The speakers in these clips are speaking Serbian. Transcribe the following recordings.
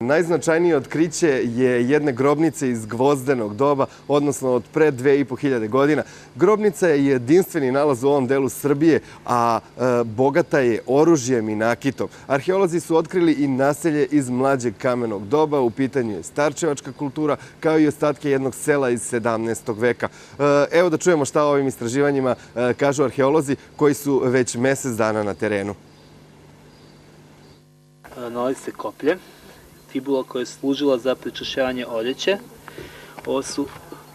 Najznačajnije otkriće je jedne grobnice iz gvozdenog doba, odnosno od pre 2500 godina. Grobnica je jedinstveni nalaz u ovom delu Srbije, a bogata je oružjem i nakitom. Arheolozi su otkrili i naselje iz mlađeg kamenog doba, u pitanju je starčevačka kultura, kao i ostatke jednog sela iz 17. veka. Evo da čujemo šta o ovim istraživanjima kažu arheolozi koji su već mesec dana na terenu. Nalazi se koplje, fibula koja je služila za pričašćavanje odjeće. Ovo su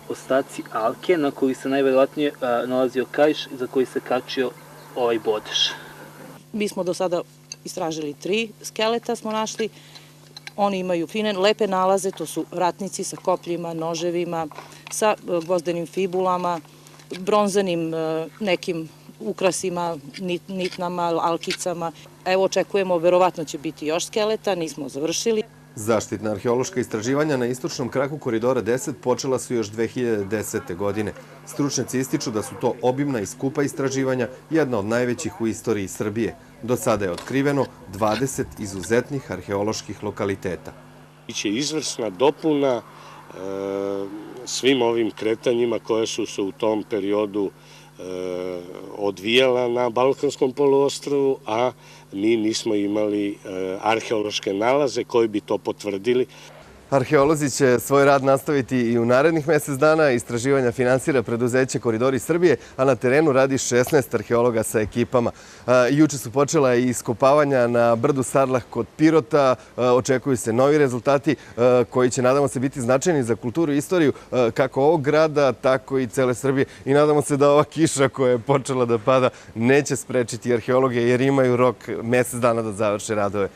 ostaci alke na kojoj se najverovatnije nalazio kaiš za koji se kačio ovaj bodež. Mi smo do sada istražili 3 skeleta smo našli. Oni imaju fine, lepe nalaze, to su ratnici sa kopljima, noževima, sa gvozdenim fibulama, bronzanim nekim ukrasima, nitnama, alkicama. Evo, očekujemo, verovatno će biti još skeleta, nismo završili. Zaštitna arheološka istraživanja na istočnom kraku Koridora 10 počela su još 2010. godine. Stručnjaci ističu da su to obimna i skupa istraživanja, jedna od najvećih u istoriji Srbije. Do sada je otkriveno 20 izuzetnih arheoloških lokaliteta. Biće izvrsna dopuna svim ovim kretanjima koje su se u tom periodu odvijala na Balkanskom poluostrvu, a mi nismo imali arheološke nalaze koji bi to potvrdili. Arheolozi će svoj rad nastaviti i u narednih mesec dana. Istraživanja finansira preduzeće Koridori Srbije, a na terenu radi 16 arheologa sa ekipama. Juče su počela i iskopavanja na brdu Sarlah kod Pirota. Očekuju se novi rezultati koji će, nadamo se, biti značajni za kulturu i istoriju kako ovog grada, tako i cele Srbije. I nadamo se da ova kiša koja je počela da pada neće sprečiti arheologe jer imaju rok mesec dana da završe radove.